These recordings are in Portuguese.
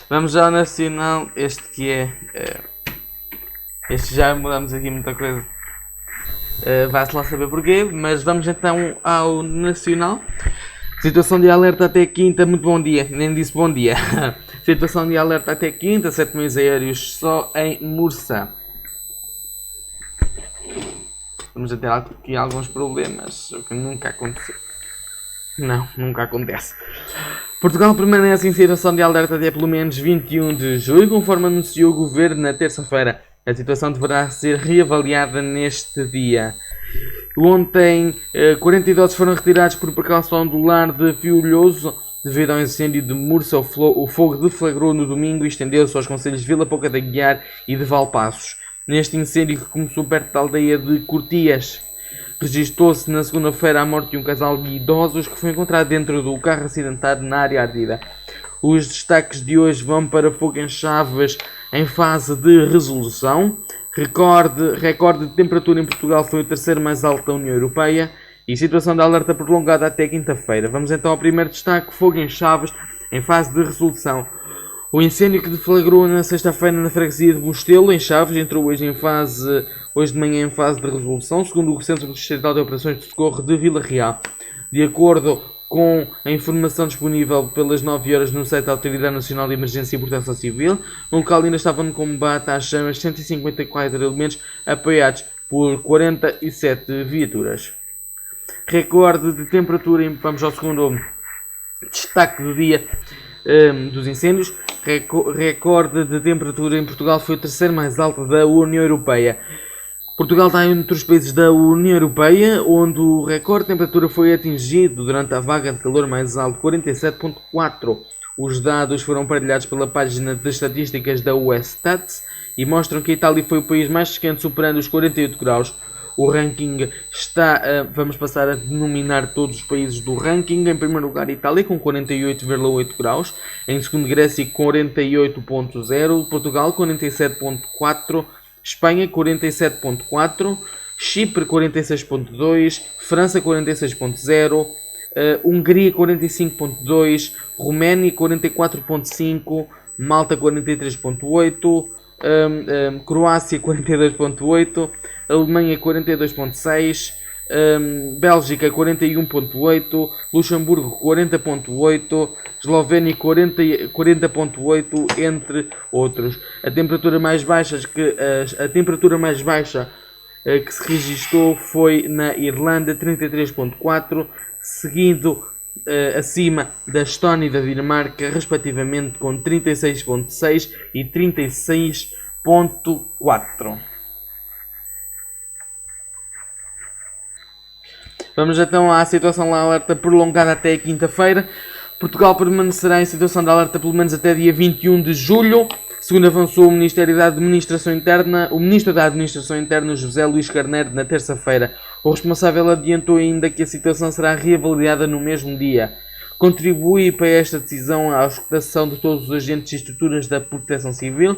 Vamos ao nacional, este que é. Este já mudamos aqui muita coisa. Vai-se lá saber porquê, mas vamos então ao nacional. Situação de alerta até quinta, muito bom dia, nem disse bom dia. Situação de alerta até quinta, 7 meios aéreos só em Mursa. Vamos a ter aqui alguns problemas, o que nunca aconteceu. Não, nunca acontece. Portugal permanece em situação de alerta até pelo menos 21 de julho, conforme anunciou o Governo na terça-feira. A situação deverá ser reavaliada neste dia. Ontem, 40 idosos foram retirados por precaução do lar de Fiolhoso devido ao incêndio de Mursa. O fogo deflagrou no domingo e estendeu-se aos concelhos de Vila Pouca da Guiar e de Valpaços. Neste incêndio, que começou perto da aldeia de Cortias, registou-se na segunda-feira a morte de um casal de idosos que foi encontrado dentro do carro acidentado na área ardida. Os destaques de hoje vão para fogo em Chaves em fase de resolução. Recorde de temperatura em Portugal foi o terceiro mais alto da União Europeia e situação de alerta prolongada até quinta-feira. Vamos então ao primeiro destaque, fogo em Chaves em fase de resolução. O incêndio que deflagrou na sexta-feira na freguesia de Bostelo, em Chaves, entrou hoje de manhã em fase de resolução, segundo o Centro Distrital de Operações de Socorro de Vila Real. De acordo com a informação disponível pelas 9 horas no site da Autoridade Nacional de Emergência e Proteção Civil, o local ainda estava no combate às chamas, 154 elementos apoiados por 47 viaturas. Recorde de temperatura, vamos ao segundo destaque do dia dos incêndios. Recorde de temperatura em Portugal foi o terceiro mais alto da União Europeia. Portugal está entre os países da União Europeia, onde o recorde de temperatura foi atingido durante a vaga de calor mais alto, 47.4. Os dados foram partilhados pela página de estatísticas da Eurostat e mostram que a Itália foi o país mais quente, superando os 48 graus. O ranking vamos passar a denominar todos os países do ranking. Em primeiro lugar, Itália com 48,8 graus. Em segundo, Grécia com 48,0. Portugal 47,4. Espanha 47,4. Chipre 46,2. França 46,0. Hungria 45,2. Roménia 44,5. Malta 43,8. Croácia 42,8. Alemanha 42,6, Bélgica 41,8, Luxemburgo 40,8, Eslovénia 40,8, entre outros. A temperatura mais baixa que se registrou foi na Irlanda, 33,4, seguido acima da Estónia e da Dinamarca, respectivamente com 36,6 e 36,4. Vamos então à situação de alerta prolongada até quinta-feira. Portugal permanecerá em situação de alerta pelo menos até dia 21 de julho. Segundo avançou o Ministro da Administração Interna, José Luís Carneiro, na terça-feira. O responsável adiantou ainda que a situação será reavaliada no mesmo dia. Contribui para esta decisão a escutação de todos os agentes e estruturas da Proteção Civil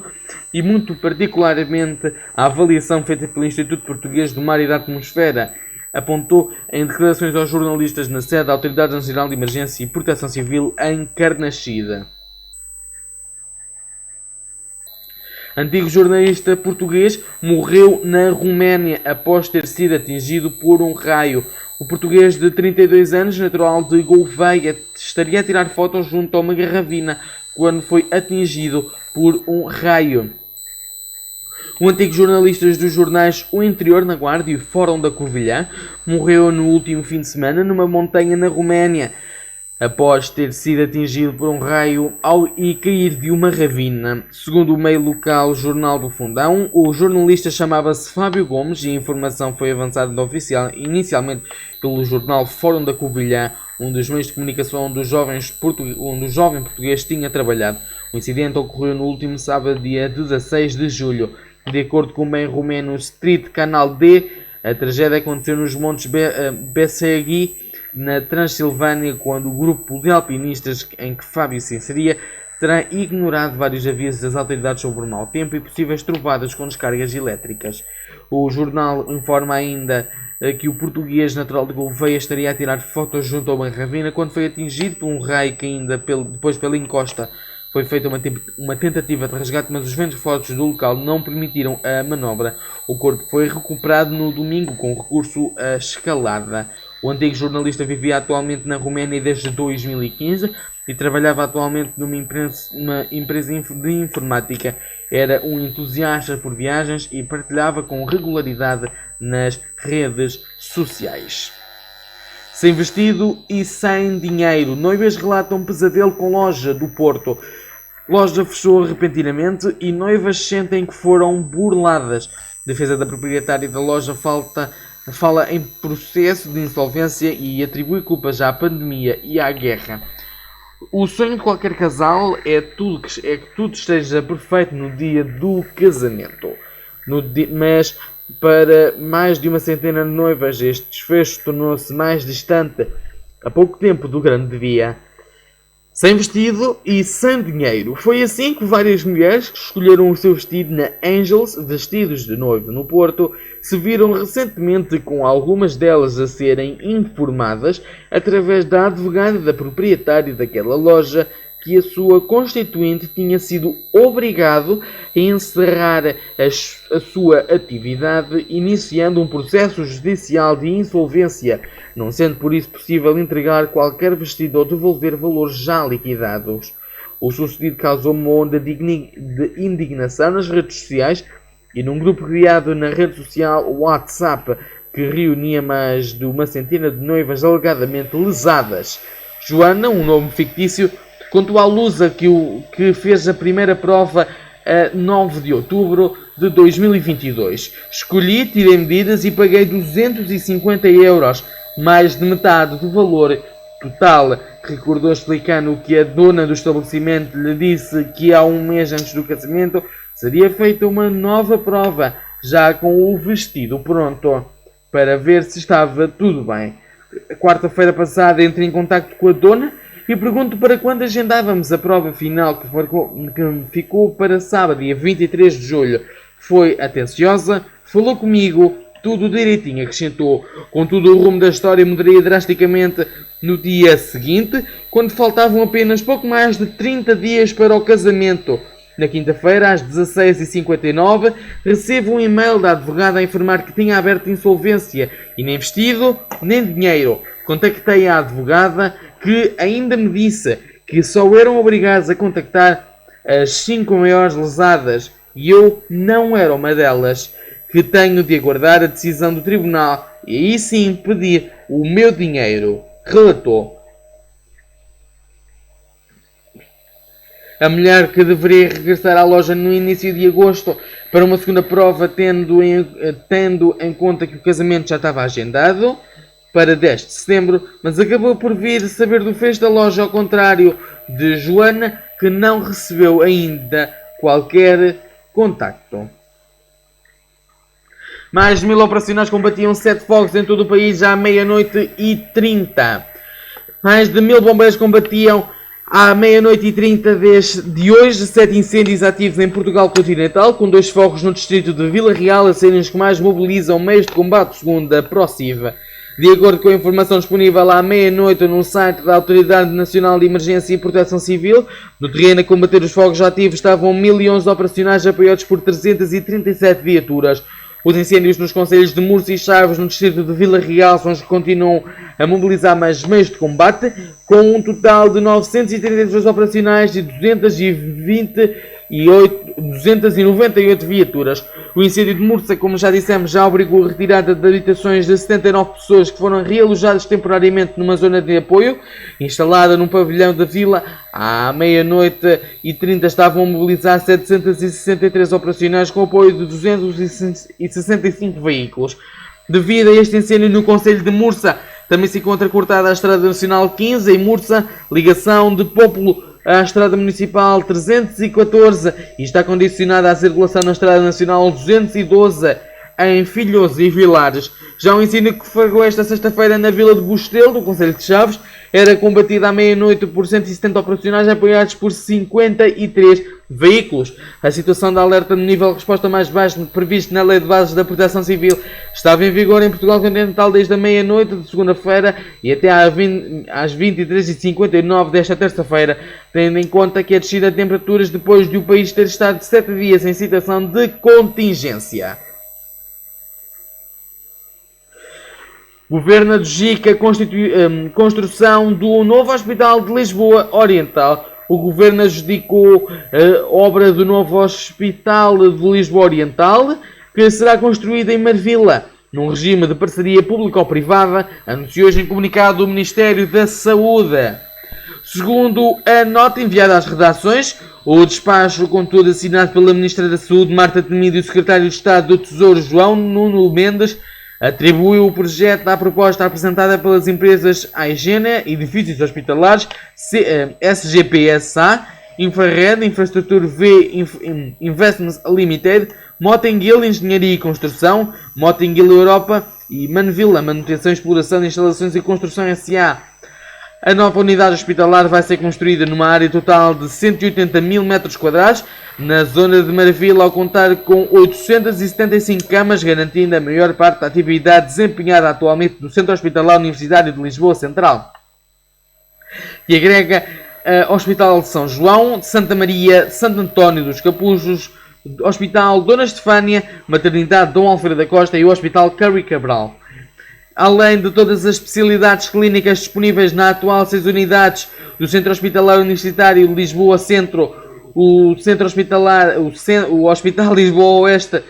e, muito particularmente, a avaliação feita pelo Instituto Português do Mar e da Atmosfera, apontou em declarações aos jornalistas na sede da Autoridade Nacional de Emergência e Proteção Civil em Carnaxide. Antigo jornalista português morreu na Roménia após ter sido atingido por um raio. O português de 32 anos, natural de Gouveia, estaria a tirar fotos junto a uma garrafina quando foi atingido por um raio. O antigo jornalista dos jornais O Interior, na Guarda e o Fórum da Covilhã morreu no último fim de semana numa montanha na Roménia, após ter sido atingido por um raio e cair de uma ravina. Segundo o meio local Jornal do Fundão, o jornalista chamava-se Fábio Gomes e a informação foi avançada inicialmente pelo jornal Fórum da Covilhã, um dos meios de comunicação onde o jovem português tinha trabalhado. O incidente ocorreu no último sábado, dia 16 de julho. De acordo com o meio romeno Street Canal D, a tragédia aconteceu nos montes Besegui, na Transilvânia, quando o grupo de alpinistas em que Fábio se inseria terá ignorado vários avisos das autoridades sobre o mau tempo e possíveis trovadas com descargas elétricas. O jornal informa ainda que o português natural de Gouveia estaria a tirar fotos junto a uma ravina quando foi atingido por um raio que ainda depois pela encosta Foi feita uma tentativa de resgate, mas os ventos fortes do local não permitiram a manobra. O corpo foi recuperado no domingo com recurso à escalada. O antigo jornalista vivia atualmente na Roménia desde 2015 e trabalhava atualmente numa empresa de informática. Era um entusiasta por viagens e partilhava com regularidade nas redes sociais. Sem vestido e sem dinheiro, noivas relatam um pesadelo com loja do Porto. Loja fechou repentinamente e noivas sentem que foram burladas. Defesa da proprietária da loja fala em processo de insolvência e atribui culpas à pandemia e à guerra. O sonho de qualquer casal é que tudo esteja perfeito no dia do casamento. Mas para mais de uma centena de noivas, este desfecho tornou-se mais distante a pouco tempo do grande dia. Sem vestido e sem dinheiro. Foi assim que várias mulheres que escolheram o seu vestido na Angels, vestidos de noivo no Porto, se viram recentemente com algumas delas a serem informadas através da advogada da proprietária daquela loja que a sua constituinte tinha sido obrigado a encerrar a sua atividade, iniciando um processo judicial de insolvência, não sendo por isso possível entregar qualquer vestido ou devolver valores já liquidados. O sucedido causou uma onda de indignação nas redes sociais e num grupo criado na rede social WhatsApp que reunia mais de uma centena de noivas alegadamente lesadas. Joana, um nome fictício, contou à Lusa que fez a primeira prova a 9 de outubro de 2022. Escolhi, tirei medidas e paguei 250 euros, mais de metade do valor total. Recordou explicando que a dona do estabelecimento lhe disse que há um mês antes do casamento seria feita uma nova prova, já com o vestido pronto, para ver se estava tudo bem. Quarta-feira passada entrei em contacto com a dona e pergunto para quando agendávamos a prova final, que ficou para sábado, dia 23 de julho. Foi atenciosa, falou comigo, tudo direitinho, acrescentou. Contudo, o rumo da história mudaria drasticamente no dia seguinte, quando faltavam apenas pouco mais de 30 dias para o casamento. Na quinta-feira, às 16h59, recebo um e-mail da advogada a informar que tinha aberto insolvência e nem vestido, nem dinheiro. Contactei a advogada, que ainda me disse que só eram obrigados a contactar as 5 maiores lesadas e eu não era uma delas, que tenho de aguardar a decisão do tribunal e aí sim pedir o meu dinheiro, relatou. A mulher, que deveria regressar à loja no início de agosto para uma segunda prova, tendo em conta que o casamento já estava agendado para 10 de setembro, mas acabou por vir saber do fecho da loja, ao contrário de Joana, que não recebeu ainda qualquer contacto. Mais de 1000 operacionais combatiam 7 fogos em todo o país já à meia-noite e 30. Mais de 1000 bombeiros combatiam à meia-noite e 30 de hoje 7 incêndios ativos em Portugal continental, com 2 fogos no distrito de Vila Real a serem os que mais mobilizam meios de combate, segundo a ProSIV. De acordo com a informação disponível à meia-noite no site da Autoridade Nacional de Emergência e Proteção Civil, no terreno a combater os fogos ativos estavam 1011 operacionais apoiados por 337 viaturas. Os incêndios nos concelhos de Murcia e Chaves, no distrito de Vila Real, são os que continuam a mobilizar mais meios de combate, com um total de 932 operacionais e 298 viaturas. O incêndio de Murcia, como já dissemos, já obrigou a retirada de habitações de 79 pessoas que foram realojadas temporariamente numa zona de apoio, instalada num pavilhão da vila. À meia-noite e 30 estavam a mobilizar 763 operacionais com apoio de 265 veículos. Devido a este incêndio no concelho de Murcia, também se encontra cortada a Estrada Nacional 15 em Murcia, ligação de Pópulo à Estrada Municipal 314 e está condicionada à circulação na Estrada Nacional 212 em Filhoso e Vilares. Já um incêndio que flagrou esta sexta-feira na Vila de Bustelo, do concelho de Chaves, era combatida à meia-noite por 170 operacionais apoiados por 53 veículos. A situação de alerta no nível de resposta mais baixo previsto na Lei de Bases da Proteção Civil estava em vigor em Portugal Continental desde a meia-noite de segunda-feira e até às 23h59 desta terça-feira, tendo em conta que a descida de temperaturas depois de o país ter estado 7 dias em situação de contingência. Governo adjudica construção do novo Hospital de Lisboa Oriental. O Governo adjudicou a obra do novo Hospital de Lisboa Oriental, que será construída em Marvila, num regime de parceria público-privada, anunciou hoje em comunicado o Ministério da Saúde. Segundo a nota enviada às redações, o despacho, contudo, assinado pela Ministra da Saúde, Marta Temido, e o Secretário de Estado do Tesouro, João Nuno Mendes, atribuiu o projeto à proposta apresentada pelas empresas Aigena, Edifícios Hospitalares, SGPSA, Infrared, Infrastructure V Investments Limited, Motengil Engenharia e Construção, Motengil Europa e Manvila Manutenção, Exploração de Instalações e Construção S.A. A nova unidade hospitalar vai ser construída numa área total de 180 mil metros quadrados, na zona de Marvila, ao contar com 875 camas, garantindo a maior parte da atividade desempenhada atualmente no Centro Hospitalar Universitário de Lisboa Central, que agrega Hospital de São João, de Santa Maria, Santo António dos Capujos, Hospital Dona Estefânia, Maternidade Dom Alfredo da Costa e o Hospital Curry Cabral. Além de todas as especialidades clínicas disponíveis na atual 6 unidades do Centro Hospitalar Universitário de Lisboa Centro, o Centro Hospitalar, o Hospital Lisboa Oeste,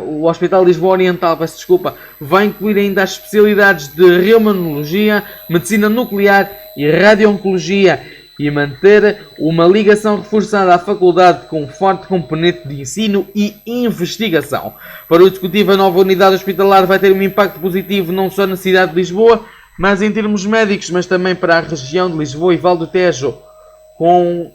o Hospital Lisboa Oriental, vai incluir ainda as especialidades de reumanologia, medicina nuclear e radio-oncologia e manter uma ligação reforçada à faculdade com forte componente de ensino e investigação. Para o Executivo, a nova unidade hospitalar vai ter um impacto positivo não só na cidade de Lisboa, mas em termos médicos, mas também para a região de Lisboa e Val do Tejo, com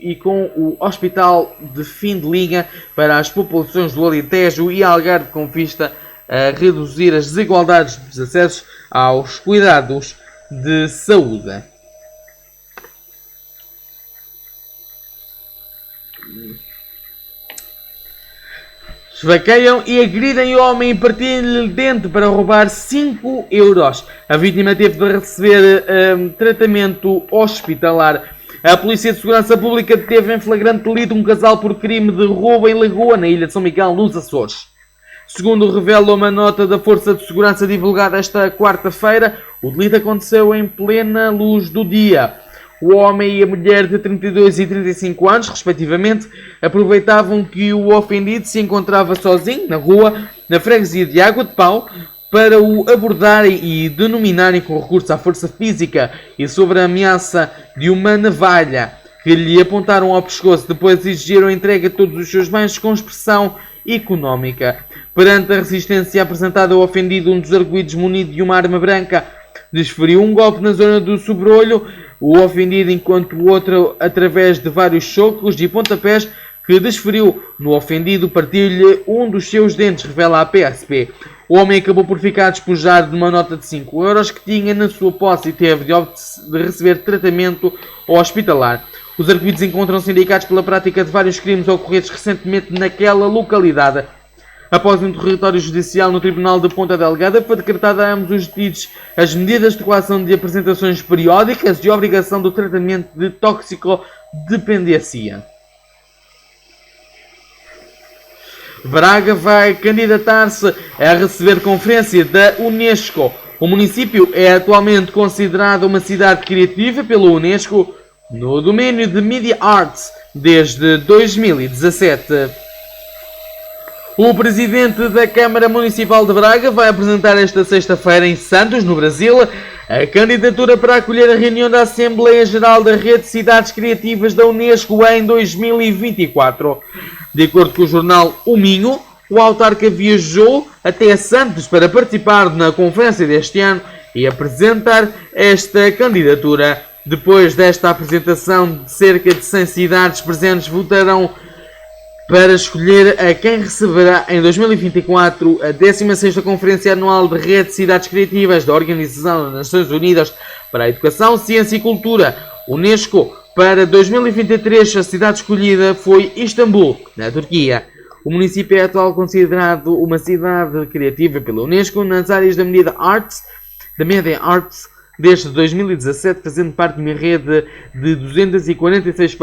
o Hospital de Fim de Linha para as populações do Alentejo e Algarve, com vista a reduzir as desigualdades dos acessos aos cuidados de saúde. Esfaqueiam e agridem homem e partilham-lhe dente para roubar 5 euros. A vítima teve de receber tratamento hospitalar. A Polícia de Segurança Pública deteve em flagrante delito um casal por crime de roubo em Lagoa, na Ilha de São Miguel, nos Açores. Segundo revela uma nota da Força de Segurança divulgada esta quarta-feira, o delito aconteceu em plena luz do dia. O homem e a mulher de 32 e 35 anos, respectivamente, aproveitavam que o ofendido se encontrava sozinho na rua, na freguesia de Água de Pau, para o abordarem e denominarem com recurso à força física e sobre a ameaça de uma navalha, que lhe apontaram ao pescoço. Depois exigiram a entrega de todos os seus bens com expressão económica. Perante a resistência apresentada, o ofendido, um dos arguidos munido de uma arma branca, desferiu um golpe na zona do sobrolho. O ofendido, enquanto o outro, através de vários socos e pontapés que desferiu no ofendido, partiu-lhe um dos seus dentes, revela a PSP. O homem acabou por ficar despojado de uma nota de 5 euros que tinha na sua posse e teve de receber tratamento hospitalar. Os arguidos encontram-se indicados pela prática de vários crimes ocorridos recentemente naquela localidade. Após um interrogatório judicial no Tribunal de Ponta Delgada, foi decretada a ambos os detidos as medidas de coação de apresentações periódicas e obrigação do tratamento de toxicodependência. Braga vai candidatar-se a receber conferência da Unesco. O município é atualmente considerado uma cidade criativa pela Unesco no domínio de Media Arts desde 2017. O presidente da Câmara Municipal de Braga vai apresentar esta sexta-feira em Santos, no Brasil, a candidatura para acolher a reunião da Assembleia Geral da Rede de Cidades Criativas da Unesco em 2024. De acordo com o jornal O Minho, o autarca viajou até Santos para participar na conferência deste ano e apresentar esta candidatura. Depois desta apresentação, de cerca de 100 cidades presentes votarão para escolher a quem receberá em 2024 a 16ª Conferência Anual de Rede de Cidades Criativas da Organização das Nações Unidas para a Educação, Ciência e Cultura, Unesco. Para 2023, a cidade escolhida foi Istambul, na Turquia. O município é atualmente considerado uma cidade criativa pela Unesco nas áreas da Media Arts, desde 2017, fazendo parte de uma rede de 246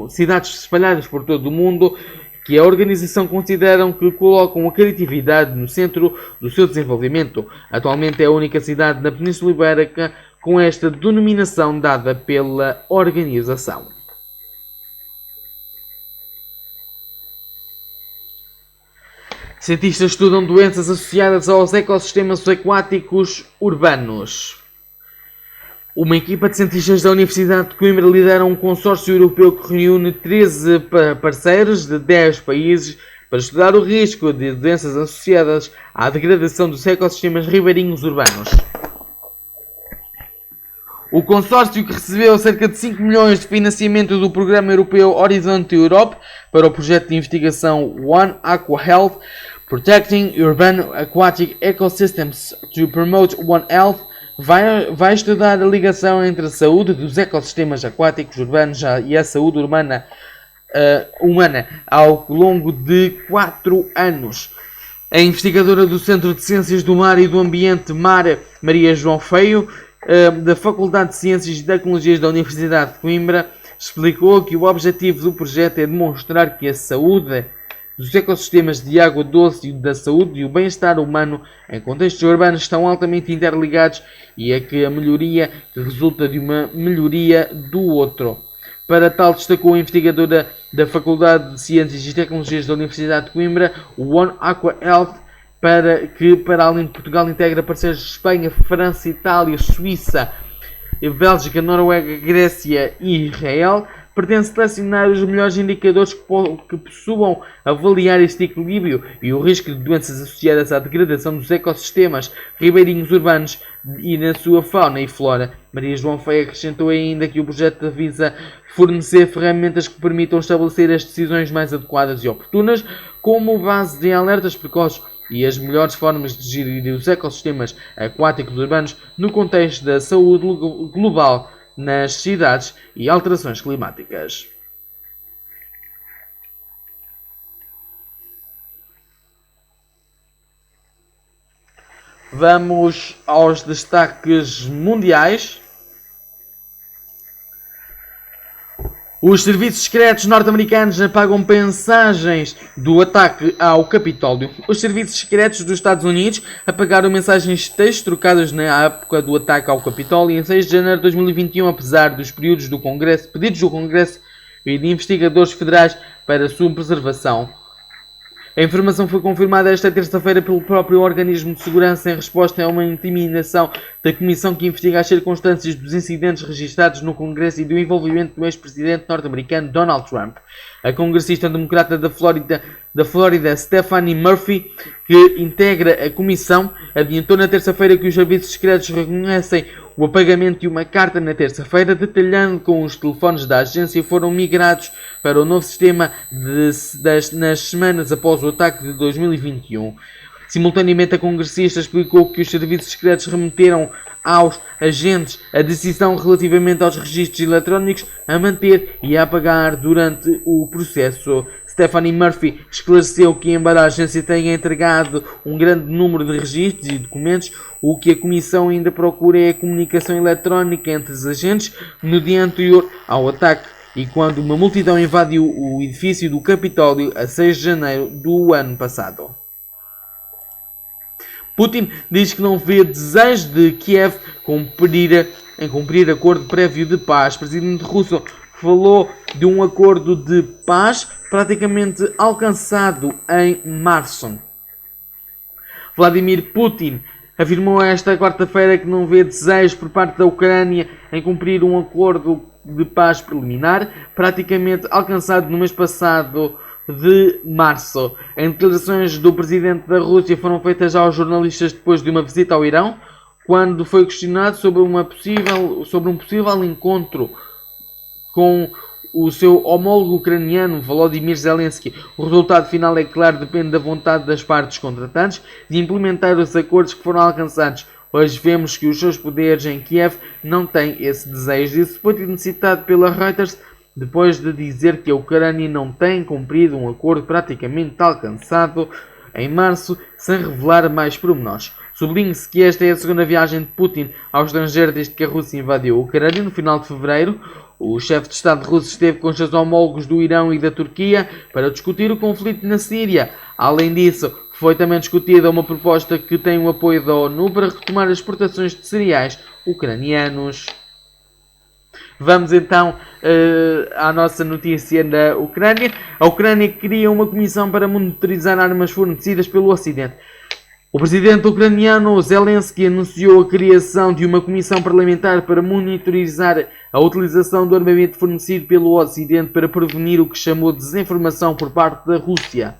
cidades espalhadas por todo o mundo, que a organização consideram que colocam a criatividade no centro do seu desenvolvimento. Atualmente é a única cidade na Península Ibérica com esta denominação dada pela organização. Cientistas estudam doenças associadas aos ecossistemas aquáticos urbanos. Uma equipa de cientistas da Universidade de Coimbra lidera um consórcio europeu que reúne 13 parceiros de 10 países para estudar o risco de doenças associadas à degradação dos ecossistemas ribeirinhos urbanos. O consórcio, que recebeu cerca de 5 milhões de financiamento do programa europeu Horizon Europe para o projeto de investigação One Aqua Health, Protecting Urban Aquatic Ecosystems to Promote One Health, vai estudar a ligação entre a saúde dos ecossistemas aquáticos urbanos e a saúde humana ao longo de 4 anos. A investigadora do Centro de Ciências do Mar e do Ambiente, Maria João Feio, da Faculdade de Ciências e Tecnologias da Universidade de Coimbra, explicou que o objetivo do projeto é demonstrar que a saúde dos ecossistemas de água doce e da saúde e o bem-estar humano em contextos urbanos estão altamente interligados e é que a melhoria resulta de uma melhoria do outro. Para tal, destacou a investigadora da Faculdade de Ciências e Tecnologias da Universidade de Coimbra, o One Aqua Health, para além de Portugal, integra parceiros de Espanha, França, Itália, Suíça, Bélgica, Noruega, Grécia e Israel. Pretende selecionar os melhores indicadores que possuam avaliar este equilíbrio e o risco de doenças associadas à degradação dos ecossistemas ribeirinhos urbanos e na sua fauna e flora. Maria João Feio acrescentou ainda que o projeto visa fornecer ferramentas que permitam estabelecer as decisões mais adequadas e oportunas, como base de alertas precoces e as melhores formas de gerir os ecossistemas aquáticos urbanos no contexto da saúde global nas cidades e alterações climáticas. Vamos aos destaques mundiais. Os serviços secretos norte-americanos apagam mensagens do ataque ao Capitólio. Os serviços secretos dos Estados Unidos apagaram mensagens de texto trocadas na época do ataque ao Capitólio em 6 de janeiro de 2021, apesar dos pedidos do Congresso e de investigadores federais para sua preservação. A informação foi confirmada esta terça-feira pelo próprio organismo de segurança em resposta a uma intimidação da comissão que investiga as circunstâncias dos incidentes registrados no Congresso e do envolvimento do ex-presidente norte-americano Donald Trump. A congressista democrata da Flórida, Stephanie Murphy, que integra a comissão, adiantou na terça-feira que os serviços secretos reconhecem o apagamento de uma carta na terça-feira, detalhando que os telefones da agência foram migrados para o novo sistema nas semanas após o ataque de 2021. Simultaneamente, a congressista explicou que os serviços secretos remeteram aos agentes a decisão relativamente aos registros eletrónicos a manter e a apagar durante o processo. Stephanie Murphy esclareceu que, embora a agência tenha entregado um grande número de registros e documentos, o que a Comissão ainda procura é a comunicação eletrónica entre os agentes no dia anterior ao ataque e quando uma multidão invadiu o edifício do Capitólio a 6 de janeiro do ano passado. Putin diz que não vê desejo de Kiev em cumprir acordo prévio de paz. O presidente russo falou de um acordo de paz praticamente alcançado em março. Vladimir Putin afirmou esta quarta-feira que não vê desejo por parte da Ucrânia em cumprir um acordo de paz preliminar praticamente alcançado no mês passado de março. As declarações do presidente da Rússia foram feitas aos jornalistas depois de uma visita ao Irão, quando foi questionado sobre um possível encontro com o seu homólogo ucraniano, Volodymyr Zelensky. O resultado final, é claro, depende da vontade das partes contratantes de implementar os acordos que foram alcançados. Hoje vemos que os seus poderes em Kiev não têm esse desejo. Isso foi citado pela Reuters depois de dizer que a Ucrânia não tem cumprido um acordo praticamente alcançado em março, sem revelar mais pormenores. Sublinhe-se que esta é a segunda viagem de Putin ao estrangeiro desde que a Rússia invadiu a Ucrânia no final de fevereiro. O chefe de Estado russo esteve com os seus homólogos do Irão e da Turquia para discutir o conflito na Síria. Além disso, foi também discutida uma proposta que tem o apoio da ONU para retomar as exportações de cereais ucranianos. Vamos então à nossa notícia da Ucrânia. A Ucrânia cria uma comissão para monitorizar armas fornecidas pelo Ocidente. O presidente ucraniano Zelensky anunciou a criação de uma comissão parlamentar para monitorizar a utilização do armamento fornecido pelo Ocidente para prevenir o que chamou de desinformação por parte da Rússia.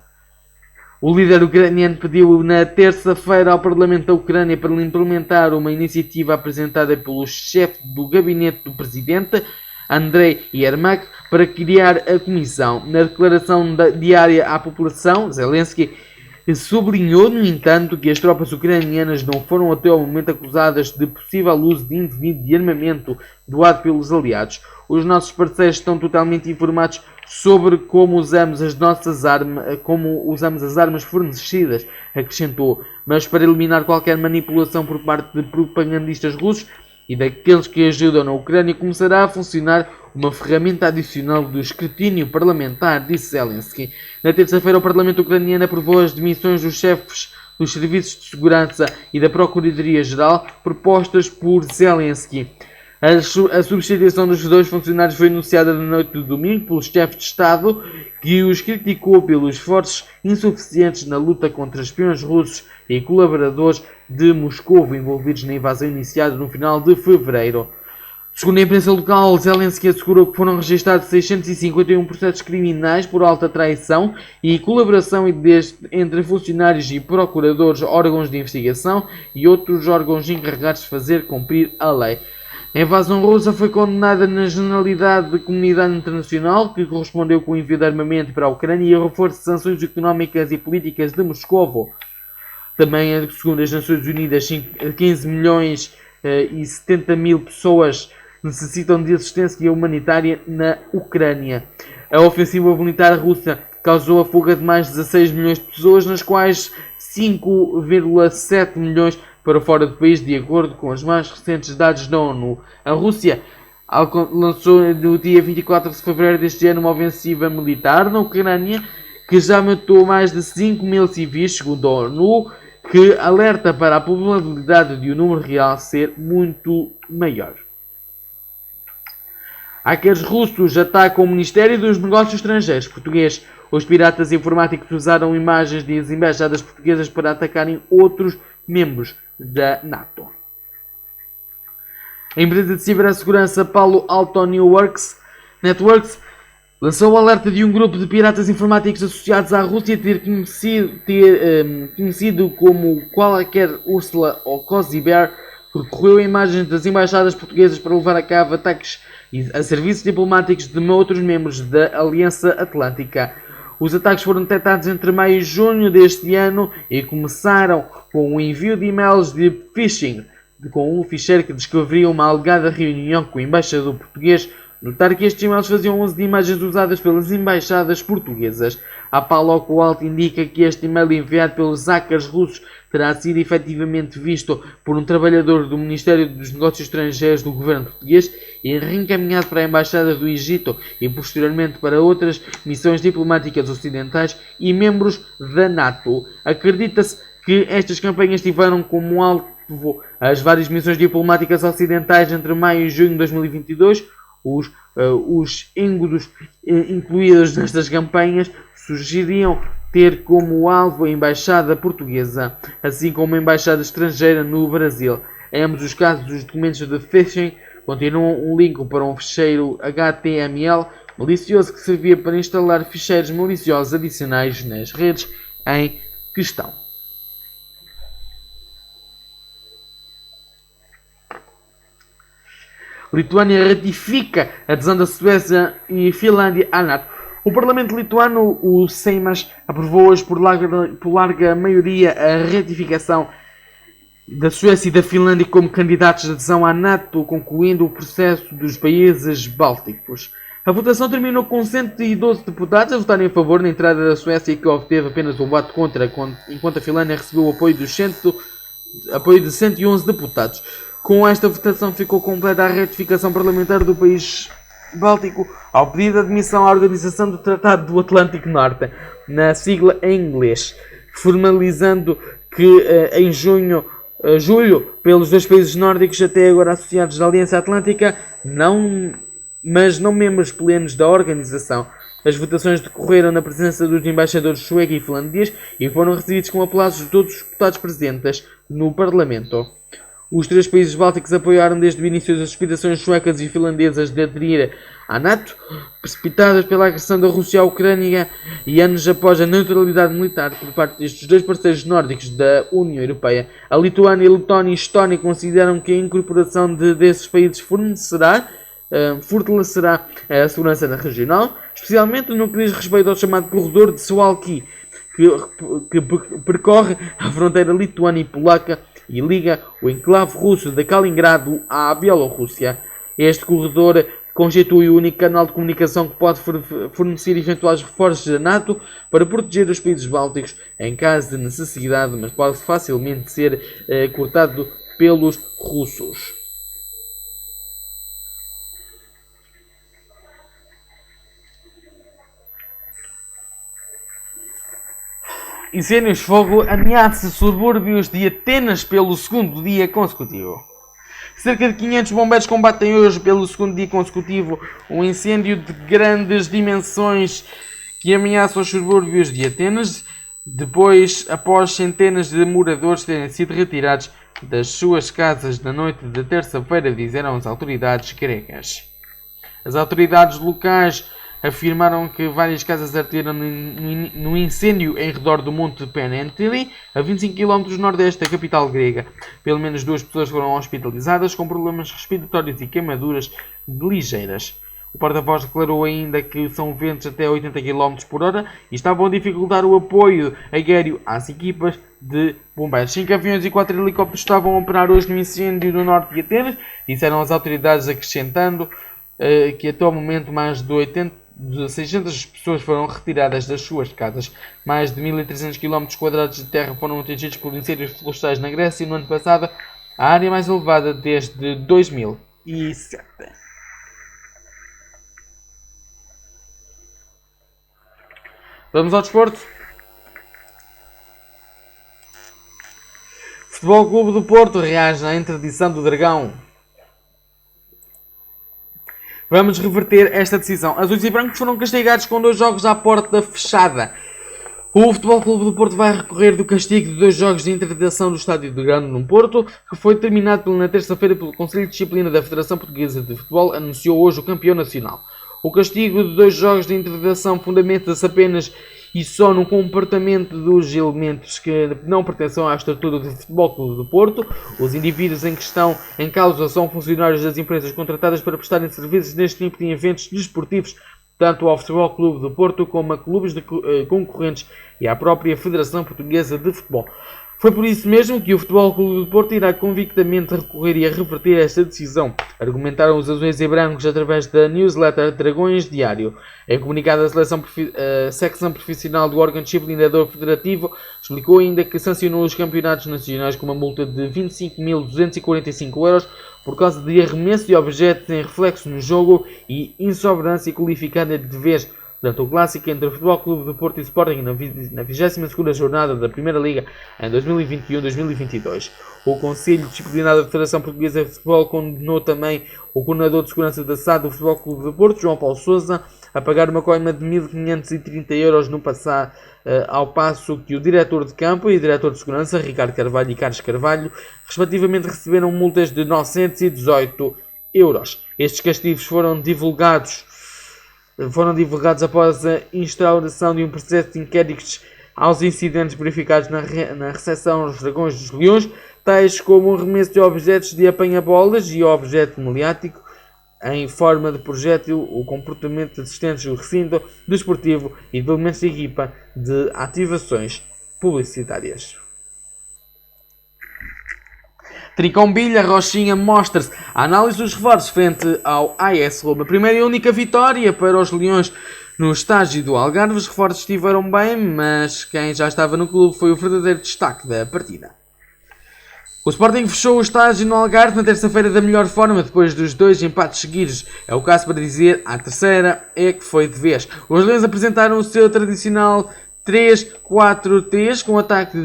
O líder ucraniano pediu na terça-feira ao Parlamento da Ucrânia para implementar uma iniciativa apresentada pelo chefe do gabinete do presidente, Andrei Yermak, para criar a comissão. Na declaração diária à população, Zelensky sublinhou, no entanto, que as tropas ucranianas não foram até ao momento acusadas de possível uso de indevido de armamento doado pelos aliados. Os nossos parceiros estão totalmente informados sobre como usamos as armas fornecidas, acrescentou, mas para eliminar qualquer manipulação por parte de propagandistas russos e daqueles que ajudam na Ucrânia, começará a funcionar uma ferramenta adicional do escrutínio parlamentar, disse Zelensky. Na terça-feira, o Parlamento ucraniano aprovou as demissões dos chefes dos serviços de segurança e da Procuradoria-Geral propostas por Zelensky. A substituição dos dois funcionários foi anunciada na noite de domingo pelo chefe de Estado, que os criticou pelos esforços insuficientes na luta contra espiões russos e colaboradores de Moscou envolvidos na invasão iniciada no final de fevereiro. Segundo a imprensa local, Zelensky assegurou que foram registrados 651 processos criminais por alta traição e colaboração entre funcionários e procuradores, órgãos de investigação e outros órgãos encarregados de fazer cumprir a lei. A invasão russa foi condenada na generalidade da comunidade internacional, que correspondeu com o envio de armamento para a Ucrânia e o reforço de sanções económicas e políticas de Moscovo. Também, segundo as Nações Unidas, 15 milhões e 70 mil pessoas necessitam de assistência humanitária na Ucrânia. A ofensiva militar russa causou a fuga de mais de 16 milhões de pessoas, nas quais 5,7 milhões para fora do país, de acordo com os mais recentes dados da ONU. A Rússia lançou no dia 24 de fevereiro deste ano uma ofensiva militar na Ucrânia que já matou mais de 5 mil civis, segundo a ONU, que alerta para a probabilidade de o número real ser muito maior. Hackers russos atacam o Ministério dos Negócios Estrangeiros português. Os piratas informáticos usaram imagens das embaixadas portuguesas para atacarem outros membros da NATO. A empresa de cibersegurança Palo Alto Networks lançou o alerta de um grupo de piratas informáticos associados à Rússia ter conhecido como qualquer Ursula ou Cozy Bear, que recorreu a imagens das embaixadas portuguesas para levar a cabo ataques a serviços diplomáticos de outros membros da Aliança Atlântica. Os ataques foram detectados entre maio e junho deste ano e começaram com o envio de e-mails de phishing, com um ficheiro que descrevia uma alegada reunião com o embaixador português. Notar que estes e-mails faziam uso de imagens usadas pelas embaixadas portuguesas. A Palo Alto indica que este e-mail enviado pelos hackers russos terá sido efetivamente visto por um trabalhador do Ministério dos Negócios Estrangeiros do governo português e reencaminhado para a Embaixada do Egito e posteriormente para outras missões diplomáticas ocidentais e membros da NATO. Acredita-se que estas campanhas tiveram como alvo as várias missões diplomáticas ocidentais entre maio e junho de 2022. Os íngudos incluídos nestas campanhas sugeriam ter como alvo a embaixada portuguesa, assim como a embaixada estrangeira no Brasil. Em ambos os casos, os documentos de phishing continuam um link para um ficheiro HTML malicioso que servia para instalar ficheiros maliciosos adicionais nas redes em questão. Lituânia ratifica a adesão da Suécia e Finlândia à NATO. O Parlamento lituano, o Seimas, aprovou hoje por larga maioria a ratificação da Suécia e da Finlândia como candidatos de adesão à NATO, concluindo o processo dos países bálticos. A votação terminou com 112 deputados a votarem a favor da entrada da Suécia, que obteve apenas um voto contra, enquanto a Finlândia recebeu o apoio de 111 deputados. Com esta votação ficou completa a ratificação parlamentar do país báltico ao pedido de admissão à Organização do Tratado do Atlântico Norte, na sigla em inglês, formalizando que em julho, pelos dois países nórdicos até agora associados à Aliança Atlântica, mas não membros plenos da organização. As votações decorreram na presença dos embaixadores sueco e finlandês e foram recebidos com aplausos de todos os deputados presentes no Parlamento. Os três países bálticos apoiaram desde o início as aspirações suecas e finlandesas de aderir à NATO, precipitadas pela agressão da Rússia à Ucrânia e anos após a neutralidade militar por parte destes dois parceiros nórdicos da União Europeia. A Lituânia, Letónia e Estónia consideram que a incorporação desses países fortalecerá a segurança regional, especialmente no que diz respeito ao chamado corredor de Suwałki, que percorre a fronteira lituana e polaca e liga o enclave russo de Kaliningrado à Bielorrússia. Este corredor constitui o único canal de comunicação que pode fornecer eventuais reforços da NATO para proteger os países bálticos em caso de necessidade, mas pode facilmente ser cortado pelos russos. Incêndios de fogo ameaçam subúrbios de Atenas pelo segundo dia consecutivo. Cerca de 500 bombeiros combatem hoje pelo segundo dia consecutivo um incêndio de grandes dimensões que ameaça os subúrbios de Atenas, após centenas de moradores terem sido retirados das suas casas na noite de terça-feira, disseram as autoridades gregas. As autoridades locais afirmaram que várias casas arderam no incêndio em redor do Monte Penentili, a 25 km nordeste da capital grega. Pelo menos 2 pessoas foram hospitalizadas com problemas respiratórios e queimaduras ligeiras. O porta-voz declarou ainda que são ventos até 80 km por hora e estavam a dificultar o apoio aéreo às equipas de bombeiros. 5 aviões e 4 helicópteros estavam a operar hoje no incêndio no norte de Atenas, disseram as autoridades, acrescentando que até o momento mais de 600 pessoas foram retiradas das suas casas. Mais de 1.300 km² de terra foram atingidos por incêndios florestais na Grécia no ano passado, a área mais elevada desde 2007. Vamos ao desporto. Futebol Clube do Porto reage à interdição do Dragão. Vamos reverter esta decisão. Azuis e brancos foram castigados com 2 jogos à porta fechada. O Futebol Clube do Porto vai recorrer do castigo de 2 jogos de interdição do Estádio do Dragão no Porto, que foi determinado na terça-feira pelo Conselho de Disciplina da Federação Portuguesa de Futebol, anunciou hoje o campeão nacional. O castigo de 2 jogos de interdição fundamenta-se apenas e só no comportamento dos elementos que não pertencem à estrutura do Futebol Clube do Porto. Os indivíduos em questão em causa são funcionários das empresas contratadas para prestarem serviços neste tipo de eventos desportivos, tanto ao Futebol Clube do Porto como a clubes concorrentes e à própria Federação Portuguesa de Futebol. Foi por isso mesmo que o Futebol Clube do Porto irá convictamente recorrer e a reverter esta decisão, argumentaram os azuis e brancos através da newsletter Dragões Diário. Em comunicado, a secção profissional do órgão disciplinador federativo explicou ainda que sancionou os campeonatos nacionais com uma multa de 25.245 € por causa de arremesso de objetos em reflexo no jogo e insoberância qualificada de deveres durante o clássico entre o Futebol Clube do Porto e Sporting na 22ª jornada da Primeira Liga em 2021-2022. O Conselho Disciplinar da Federação Portuguesa de Futebol condenou também o coordenador de segurança da SAD do Futebol Clube do Porto, João Paulo Sousa, a pagar uma coima de 1.530 € no passado, ao passo que o diretor de campo e o diretor de segurança, Ricardo Carvalho e Carlos Carvalho, respectivamente receberam multas de 918 €. Estes castigos foram divulgados após a instauração de um processo de inquéritos aos incidentes verificados na recepção aos Dragões dos Leões, tais como o arremesso de objetos de apanha-bolas e objeto mediático em forma de projétil o comportamento de assistentes do recinto desportivo e de elementos de equipa de ativações publicitárias. Tricombilha, Rochinha mostra-se a análise dos reforços frente ao AS Roma. Primeira e única vitória para os Leões no estágio do Algarve. Os reforços estiveram bem, mas quem já estava no clube foi o verdadeiro destaque da partida. O Sporting fechou o estágio no Algarve na terça-feira da melhor forma, depois dos 2 empates seguidos. É o caso para dizer, a terceira é que foi de vez. Os Leões apresentaram o seu tradicional 3-4-3 com um ataque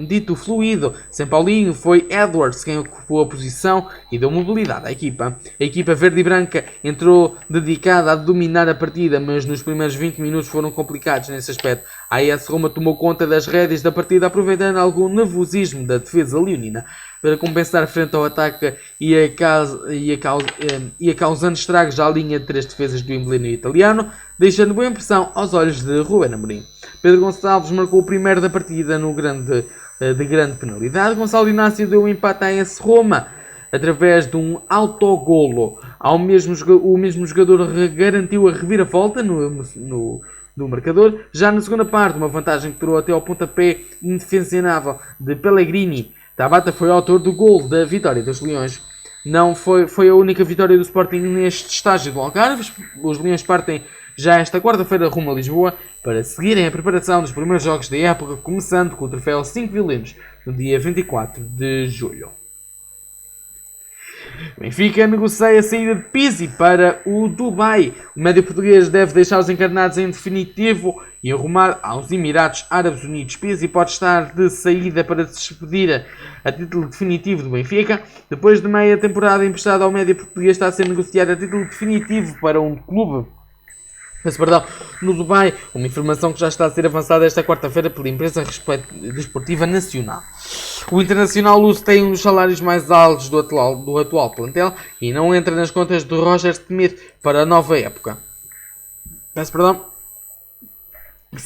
dito fluido. Sem Paulinho foi Edwards quem ocupou a posição e deu mobilidade à equipa. A equipa verde e branca entrou dedicada a dominar a partida, mas nos primeiros 20 minutos foram complicados nesse aspecto. A AS Roma tomou conta das rédeas da partida, aproveitando algum nervosismo da defesa leonina para compensar frente ao ataque ia causando estragos à linha de 3 defesas do emblema italiano, deixando boa impressão aos olhos de Ruben Amorim. Pedro Gonçalves marcou o primeiro da partida de grande penalidade. Gonçalo Inácio deu um empate à AS Roma através de um autogolo. O mesmo jogador garantiu a reviravolta no marcador. Já na segunda parte, uma vantagem que durou até ao pontapé indefensionável de Pellegrini. Tabata foi autor do gol da vitória dos Leões. Não foi a única vitória do Sporting neste estágio do Algarve. Os Leões partem já esta quarta-feira rumo a Lisboa para seguirem a preparação dos primeiros jogos da época, começando com o troféu 5 Violentos no dia 24 de julho. O Benfica negocia a saída de Pizzi para o Dubai. O médio português deve deixar os encarnados em definitivo e arrumar aos Emirados Árabes Unidos. Pizzi pode estar de saída para se despedir a título definitivo do Benfica. Depois de meia temporada emprestada ao médio português, está a ser negociado a título definitivo para um clube no Dubai, uma informação que já está a ser avançada esta quarta-feira pela imprensa desportiva nacional. O Internacional Luz tem um dos salários mais altos do atual plantel e não entra nas contas de Roger Smith para a nova época.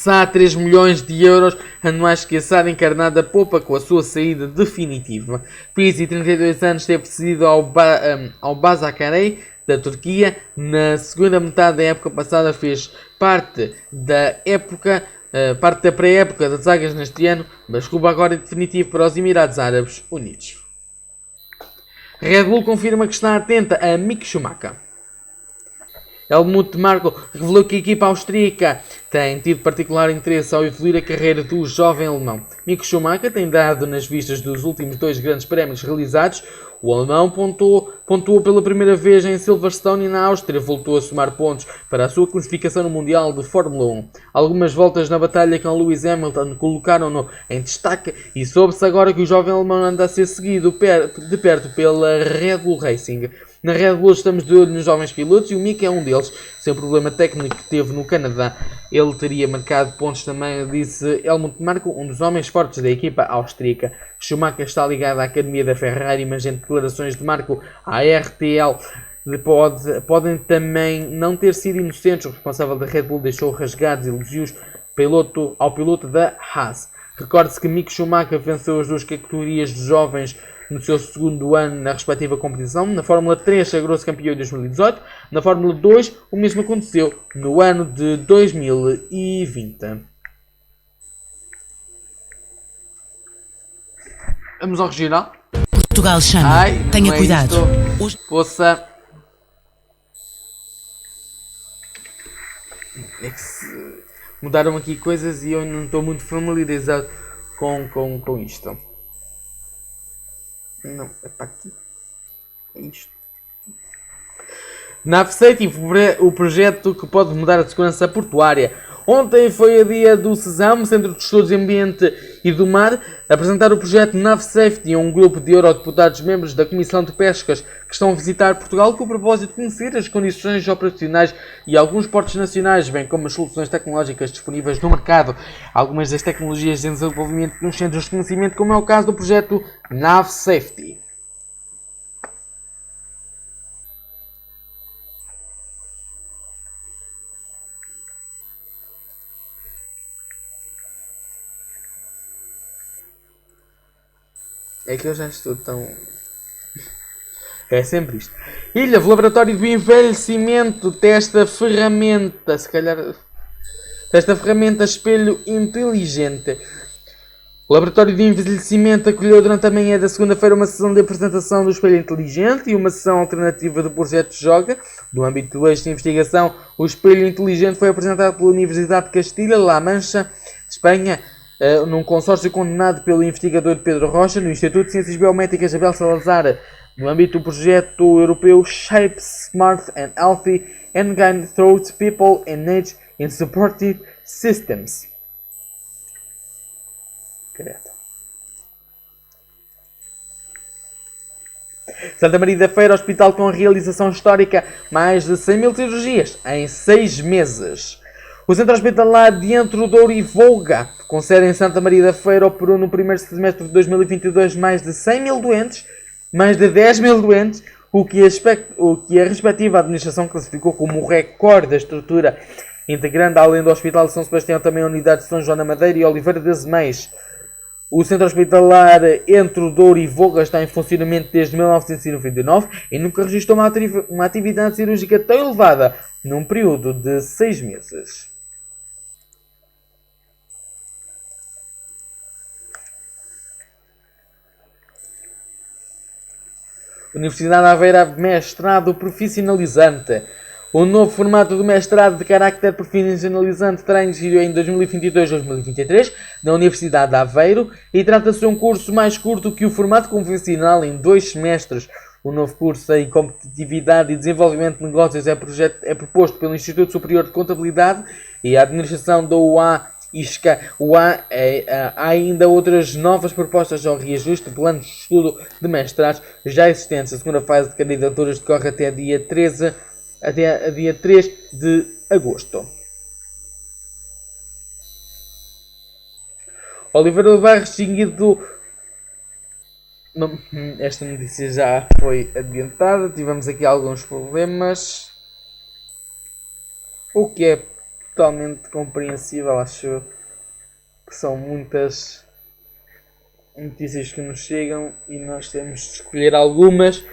Há 3 milhões de euros anuais que a SAD encarnada poupa com a sua saída definitiva. Pizzi, 32 anos, teve cedido ao Başakşehir da Turquia. Na segunda metade da época passada fez parte da pré-época das zagas neste ano, mas rumo agora definitivo para os Emirados Árabes Unidos. Red Bull confirma que está atenta a Mick Schumacher. Helmut Marko revelou que a equipa austríaca tem tido particular interesse ao evoluir a carreira do jovem alemão. Mick Schumacher tem dado nas vistas dos últimos 2 grandes prémios realizados. O alemão pontuou pela primeira vez em Silverstone e na Áustria voltou a somar pontos para a sua classificação no Mundial de Fórmula 1. Algumas voltas na batalha com Lewis Hamilton colocaram-no em destaque e soube-se agora que o jovem alemão anda a ser seguido de perto pela Red Bull Racing. Na Red Bull estamos de olho nos jovens pilotos e o Mick é um deles. Sem o problema técnico que teve no Canadá, ele teria marcado pontos também, disse Helmut Marko, um dos homens fortes da equipa austríaca. Schumacher está ligado à academia da Ferrari, mas em declarações de Marko à RTL podem também não ter sido inocentes. O responsável da Red Bull deixou rasgados elogios ao piloto da Haas. Recorde-se que Mick Schumacher venceu as 2 categorias de jovens no seu segundo ano na respectiva competição. Na Fórmula 3 sagrou-se campeão em 2018. Na Fórmula 2 o mesmo aconteceu no ano de 2020. Vamos ao regional. Portugal chama. Tenha cuidado. Poça. É que mudaram aqui coisas e eu não estou muito familiarizado com isto. Não, é para aqui. É isto. Na AFSEIT, o projeto que pode mudar a segurança portuária. Ontem foi a dia do CESAM, Centro de Estudos de Ambiente e do Mar, apresentar o projeto NavSafety a um grupo de eurodeputados membros da Comissão de Pescas que estão a visitar Portugal com o propósito de conhecer as condições operacionais e alguns portos nacionais, bem como as soluções tecnológicas disponíveis no mercado. Algumas das tecnologias em desenvolvimento nos centros de conhecimento, como é o caso do projeto NavSafety. É que eu já estou tão... É sempre isto. Ilha, laboratório de envelhecimento desta ferramenta, se calhar, desta ferramenta espelho inteligente. O laboratório de envelhecimento acolheu durante a manhã da segunda-feira uma sessão de apresentação do espelho inteligente e uma sessão alternativa do projeto Joga. No âmbito do eixo de investigação, o espelho inteligente foi apresentado pela Universidade de Castilha-La Mancha, Espanha, num consórcio coordenado pelo investigador Pedro Rocha, no Instituto de Ciências Biométricas Abel Salazar, no âmbito do projeto europeu Shape Smart and Healthy Endgame Through People and Age in Supportive Systems. Santa Maria da Feira, hospital com realização histórica, mais de 100 mil cirurgias em 6 meses. O Centro Hospitalar de Entro Douro e Volga, com sede em Santa Maria da Feira, operou no primeiro semestre de 2022 mais de 100 mil doentes, mais de 10 mil doentes, o que a respectiva administração classificou como o recorde da estrutura, integrando além do Hospital de São Sebastião também a unidade de São João da Madeira e Oliveira das Meias. O Centro Hospitalar Entre Douro e Volga está em funcionamento desde 1999 e nunca registrou uma atividade cirúrgica tão elevada num período de 6 meses. Universidade de Aveiro, mestrado profissionalizante. O novo formato do mestrado de carácter profissionalizante terá início em 2022-2023 na Universidade de Aveiro e trata-se de um curso mais curto que o formato convencional em 2 semestres. O novo curso em Competitividade e Desenvolvimento de Negócios é proposto pelo Instituto Superior de Contabilidade e a administração da UA-ISCA. Há ainda outras novas propostas ao reajuste de planos de estudo de mestrados já existentes. A segunda fase de candidaturas decorre até dia 3 de agosto. Oliveira do Bairro extinguido. Esta notícia já foi adiantada. Tivemos aqui alguns problemas, o que é totalmente compreensível. Acho que são muitas notícias que nos chegam e nós temos de escolher algumas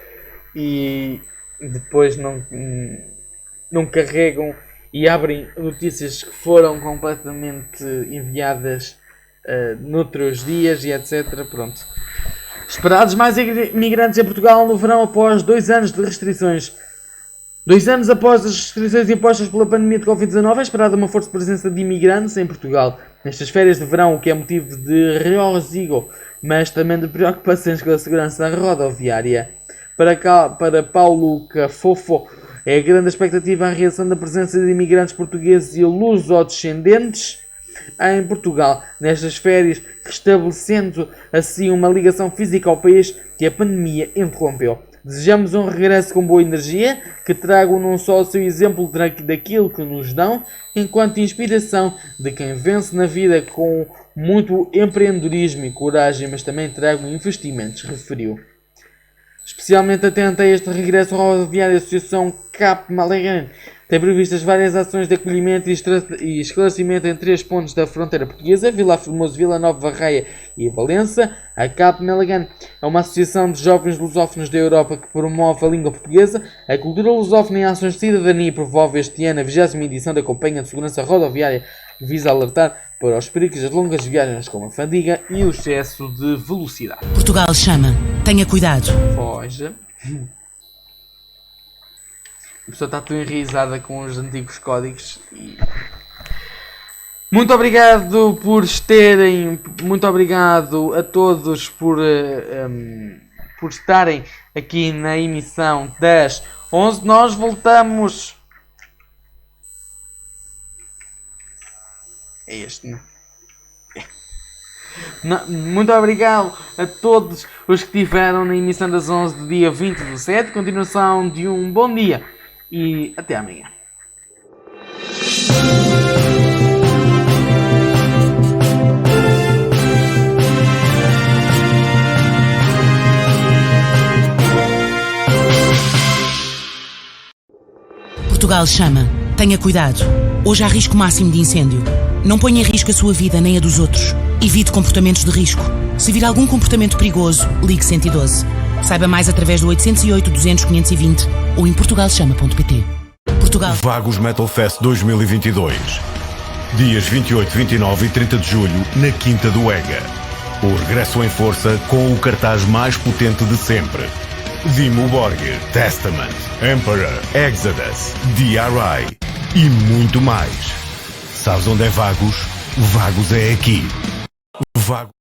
e depois não carregam e abrem notícias que foram completamente enviadas noutros dias e etc. Pronto. Esperados mais imigrantes em Portugal no verão após 2 anos de restrições. 2 anos após as restrições impostas pela pandemia de Covid-19, é esperada uma forte presença de imigrantes em Portugal nestas férias de verão, o que é motivo de regozio, mas também de preocupações com a segurança rodoviária. Para Paulo Cafofo, é a grande expectativa a reação da presença de imigrantes portugueses e luso-descendentes em Portugal nestas férias, restabelecendo assim uma ligação física ao país que a pandemia interrompeu. Desejamos um regresso com boa energia, que tragam não só o seu exemplo daquilo que nos dão, enquanto inspiração de quem vence na vida com muito empreendedorismo e coragem, mas também tragam investimentos, referiu. Especialmente atenta a este regresso rodoviário, a Associação CAP Malagan tem previstas várias ações de acolhimento e esclarecimento em 3 pontos da fronteira portuguesa: Vila Formoso, Vila Nova Varreia e Valença. A CAP Malagan é uma associação de jovens lusófonos da Europa que promove a língua portuguesa, a cultura lusófona e ações de cidadania e promove este ano a 20ª edição da Companhia de Segurança Rodoviária, que visa alertar para os perigos das longas viagens como a fadiga e o excesso de velocidade. Portugal chama. Tenha cuidado. Foge. A pessoa está tão enraizada com os antigos códigos. Muito obrigado por estarem. Muito obrigado a todos por estarem aqui na emissão das 11. Nós voltamos. É este, não? Muito obrigado a todos os que estiveram na emissão das 11 do dia 20/7. Continuação de um bom dia e até amanhã. Portugal chama. Tenha cuidado. Hoje há risco máximo de incêndio. Não ponha em risco a sua vida nem a dos outros. Evite comportamentos de risco. Se vir algum comportamento perigoso, ligue 112. Saiba mais através do 808 200 520 ou em portugalchama.pt. Portugal. Vagos Metal Fest 2022. Dias 28, 29 e 30 de julho na Quinta do Ega. O regresso em força com o cartaz mais potente de sempre. Dimmu Borgir, Testament, Emperor, Exodus, DRI e muito mais. Sabes onde é Vagos? Vagos é aqui. Vagos.